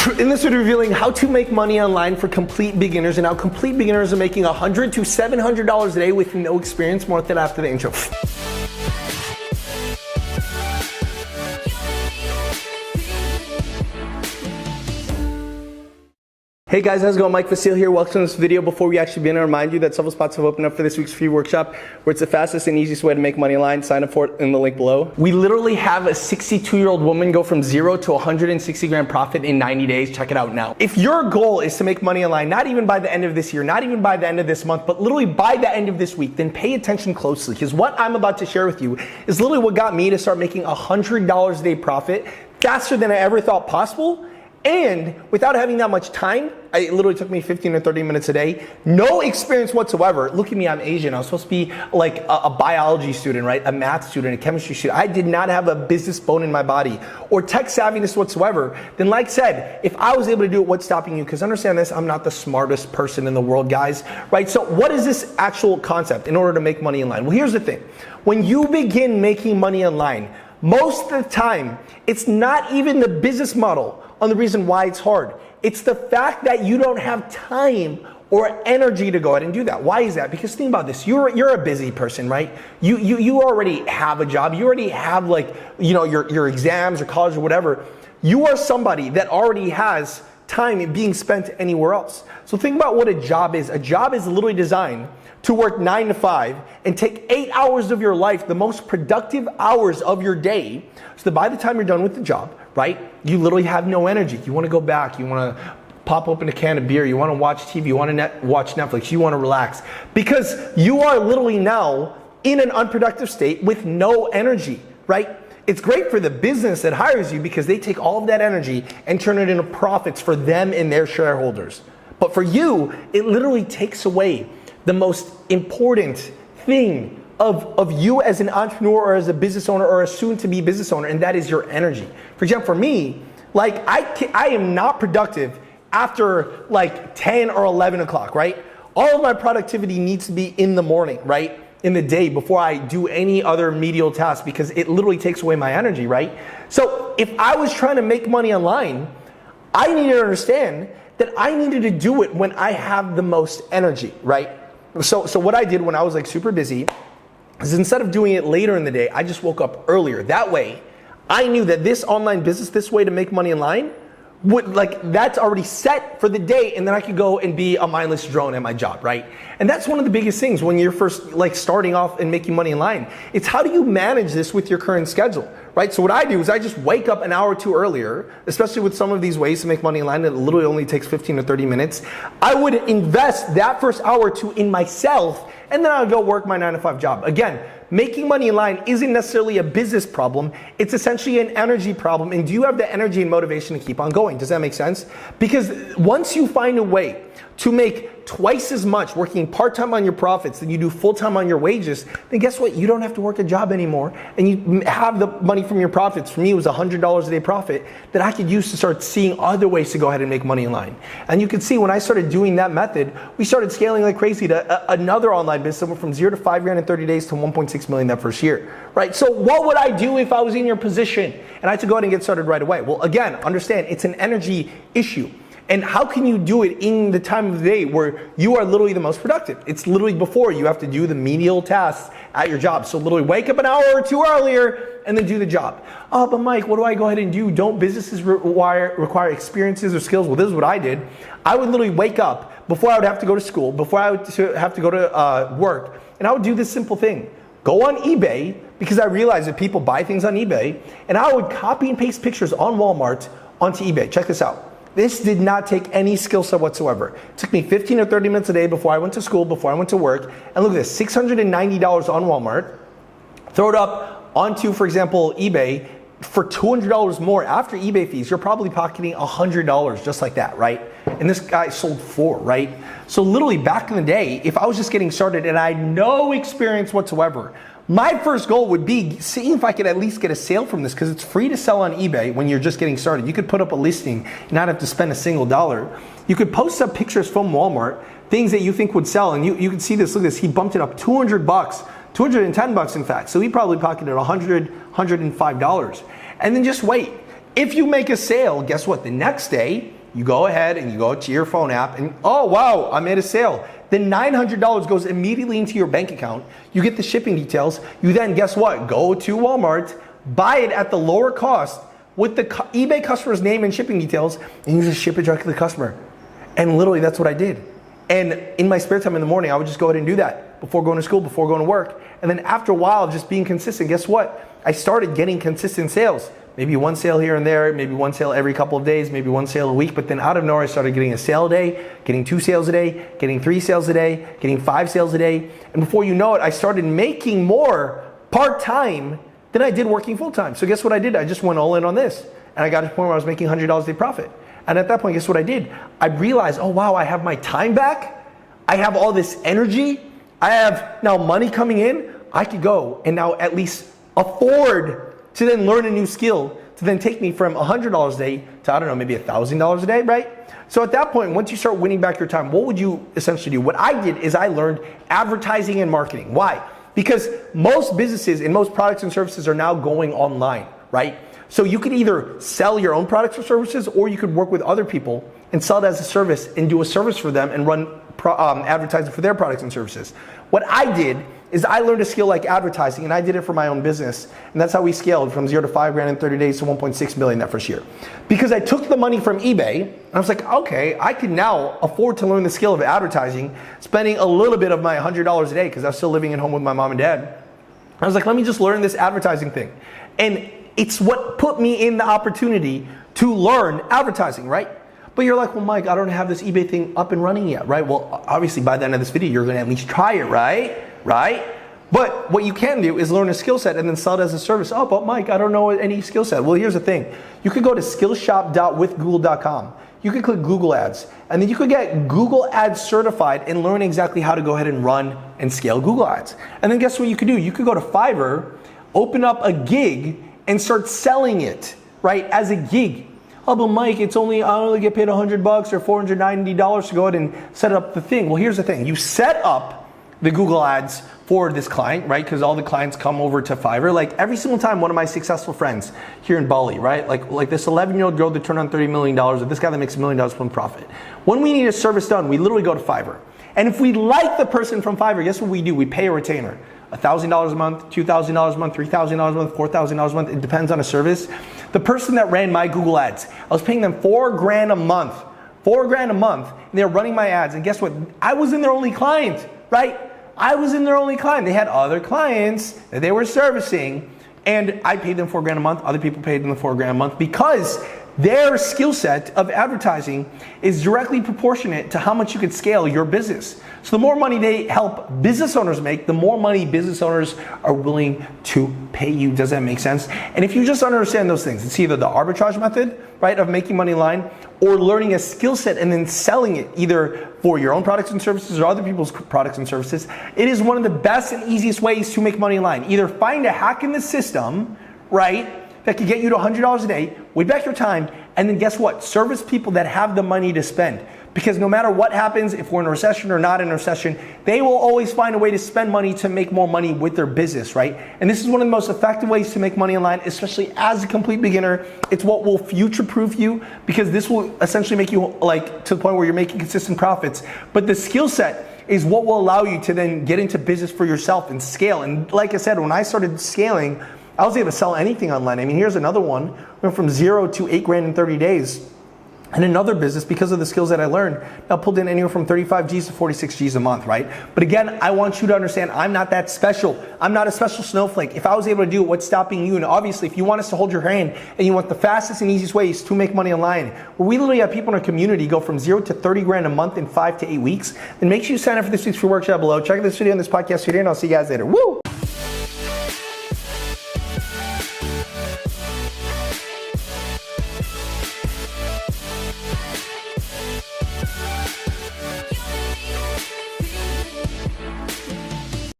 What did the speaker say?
In this video, revealing how to make money online for complete beginners and how complete beginners are making $100 to $700 a day with no experience. More of that after the intro. Hey guys, how's it going? Mike Vasile here. Welcome to this video. Before we actually begin, I remind you that several spots have opened up for this week's free workshop, where it's the fastest and easiest way to make money online. Sign up for it in the link below. We literally have a 62-year-old woman go from 0 to 160 grand profit in 90 days. Check it out now. If your goal is to make money online, not even by the end of this year, not even by the end of this month, but literally by the end of this week, then pay attention closely, because what I'm about to share with you is literally what got me to start making $100 a day profit faster than I ever thought possible. And without having that much time, it literally took me 15 or 30 minutes a day, no experience whatsoever. Look at me, I'm Asian. I was supposed to be like a biology student, right? A math student, a chemistry student. I did not have a business bone in my body or tech savviness whatsoever. Then like I said, if I was able to do it, what's stopping you? Because understand this, I'm not the smartest person in the world, guys, right? So what is this actual concept in order to make money online? Well, here's the thing. When you begin making money online, most of the time, it's not even the business model on the reason why it's hard. It's the fact that you don't have time or energy to go ahead and do that. Why is that? Because think about this, you're a busy person, right? You already have a job, you already have your exams or college or whatever. You are somebody that already has time being spent anywhere else. So think about what a job is. A job is literally designed to work 9 to 5 and take 8 hours of your life, the most productive hours of your day, so that by the time you're done with the job, right, you literally have no energy. You want to go back, you want to pop open a can of beer, you want to watch TV, you want to watch Netflix, you want to relax, because you are literally now in an unproductive state with no energy, right? It's great for the business that hires you because they take all of that energy and turn it into profits for them and their shareholders. But for you, it literally takes away the most important thing of you as an entrepreneur or as a business owner or a soon-to-be business owner, and that is your energy. For example, for me, like I am not productive after like 10 or 11 o'clock, right? All of my productivity needs to be in the morning, right? In the day before I do any other medial task, because it literally takes away my energy, right? So if I was trying to make money online, I needed to understand that I needed to do it when I have the most energy, right? So what I did when I was like super busy is, instead of doing it later in the day, I just woke up earlier. That way, I knew that this online business, this way to make money online, that's already set for the day, and then I could go and be a mindless drone at my job, right? And that's one of the biggest things when you're first starting off and making money online. It's how do you manage this with your current schedule, right? So what I do is I just wake up an hour or two earlier, especially with some of these ways to make money online that literally only takes 15 to 30 minutes. I would invest that first hour or two in myself, and then I'll go work my 9 to 5 job. Again, making money online isn't necessarily a business problem. It's essentially an energy problem. And do you have the energy and motivation to keep on going? Does that make sense? Because once you find a way to make twice as much working part-time on your profits than you do full-time on your wages, then guess what? You don't have to work a job anymore, and you have the money from your profits. For me, it was $100 a day profit that I could use to start seeing other ways to go ahead and make money online. And you can see when I started doing that method, we started scaling like crazy to another online business that went from 0 to 5 grand in 30 days to 1.6 million that first year, right? So what would I do if I was in your position and I had to go ahead and get started right away? Well, again, understand it's an energy issue. And how can you do it in the time of the day where you are literally the most productive? It's literally before you have to do the menial tasks at your job. So literally wake up an hour or two earlier and then do the job. Oh, but Mike, what do I go ahead and do? Don't businesses require experiences or skills? Well, this is what I did. I would literally wake up before I would have to go to school, before I would have to go to work, and I would do this simple thing. Go on eBay, because I realized that people buy things on eBay, and I would copy and paste pictures on Walmart onto eBay. Check this out. This did not take any skill set whatsoever. It took me 15 or 30 minutes a day before I went to school, before I went to work. And look at this, $690 on Walmart. Throw it up onto, for example, eBay for $200 more after eBay fees. You're probably pocketing $100 just like that, right? And this guy sold 4, right? So literally back in the day, if I was just getting started and I had no experience whatsoever, my first goal would be seeing if I could at least get a sale from this, because it's free to sell on eBay when you're just getting started. You could put up a listing and not have to spend a single dollar. You could post up pictures from Walmart, things that you think would sell, and you can see this, look at this, he bumped it up $200, $210 in fact. So he probably pocketed $100, $105. And then just wait. If you make a sale, guess what? The next day, you go ahead and you go to your phone app and, oh wow, I made a sale. Then $900 goes immediately into your bank account. You get the shipping details. You then, guess what? Go to Walmart, buy it at the lower cost with the eBay customer's name and shipping details, and you just ship it directly to the customer. And literally that's what I did. And in my spare time in the morning, I would just go ahead and do that before going to school, before going to work. And then after a while of just being consistent, guess what? I started getting consistent sales. Maybe one sale here and there, maybe one sale every couple of days, maybe one sale a week, but then out of nowhere I started getting a sale a day, getting 2 sales a day, getting 3 sales a day, getting 5 sales a day. And before you know it, I started making more part-time than I did working full-time. So guess what I did? I just went all in on this. And I got to the point where I was making $100 a day profit. And at that point, guess what I did? I realized, oh wow, I have my time back. I have all this energy. I have now money coming in. I could go and now at least afford to then learn a new skill to then take me from $100 a day to, I don't know, maybe $1,000 a day, right? So at that point, once you start winning back your time, what would you essentially do? What I did is I learned advertising and marketing. Why? Because most businesses and most products and services are now going online, right? So you could either sell your own products or services, or you could work with other people and sell it as a service and do a service for them and run advertising for their products and services. What I did is I learned a skill like advertising, and I did it for my own business. And that's how we scaled from 0 to $5 grand in 30 days to 1.6 million that first year. Because I took the money from eBay, and I was like, okay, I can now afford to learn the skill of advertising, spending a little bit of my $100 a day, because I was still living at home with my mom and dad. I was like, let me just learn this advertising thing. And it's what put me in the opportunity to learn advertising, right? But you're like, well, Mike, I don't have this eBay thing up and running yet, right? Well, obviously by the end of this video, you're gonna at least try it, right? But what you can do is learn a skill set and then sell it as a service. Oh, but Mike, I don't know any skill set. Well, here's the thing. You could go to skillshop.withgoogle.com. You could click Google Ads, and then you could get Google Ads certified and learn exactly how to go ahead and run and scale Google Ads. And then guess what you could do? You could go to Fiverr, open up a gig, and start selling it, right, as a gig. Oh, but Mike, I only get paid $100 or $490 to go ahead and set up the thing. Well, here's the thing. You set up the Google Ads for this client, right? Because all the clients come over to Fiverr. Like every single time, one of my successful friends here in Bali, right? Like this 11-year-old girl that turned on $30 million, or this guy that makes $1 million from profit. When we need a service done, we literally go to Fiverr. And if we like the person from Fiverr, guess what we do? We pay a retainer. $1,000 a month, $2,000 a month, $3,000 a month, $4,000 a month. It depends on a service. The person that ran my Google Ads, I was paying them $4 grand a month. $4 grand a month, and they're running my ads. And guess what? I was in their only client, right? I was in their only client. They had other clients that they were servicing, and I paid them $4 grand a month. Other people paid them the $4 grand a month because their skill set of advertising is directly proportionate to how much you could scale your business. So the more money they help business owners make, the more money business owners are willing to pay you. Does that make sense? And if you just understand those things, it's either the arbitrage method, right, of making money online, or learning a skill set and then selling it either for your own products and services or other people's products and services. It is one of the best and easiest ways to make money online. Either find a hack in the system, right, that could get you to $100 a day, win back your time, and then guess what? Service people that have the money to spend. Because no matter what happens, if we're in a recession or not in a recession, they will always find a way to spend money to make more money with their business, right? And this is one of the most effective ways to make money online, especially as a complete beginner. It's what will future-proof you, because this will essentially make you like to the point where you're making consistent profits. But the skill set is what will allow you to then get into business for yourself and scale. And like I said, when I started scaling, I was able to sell anything online. I mean, here's another one. Went from 0 to 8 grand in 30 days. And another business, because of the skills that I learned, now pulled in anywhere from 35 G's to 46 G's a month, right? But again, I want you to understand, I'm not that special. I'm not a special snowflake. If I was able to do it, what's stopping you? And obviously, if you want us to hold your hand and you want the fastest and easiest ways to make money online, where we literally have people in our community go from 0 to 30 grand a month in 5 to 8 weeks, then make sure you sign up for this week's free workshop below. Check out this video and this podcast video, and I'll see you guys later. Woo!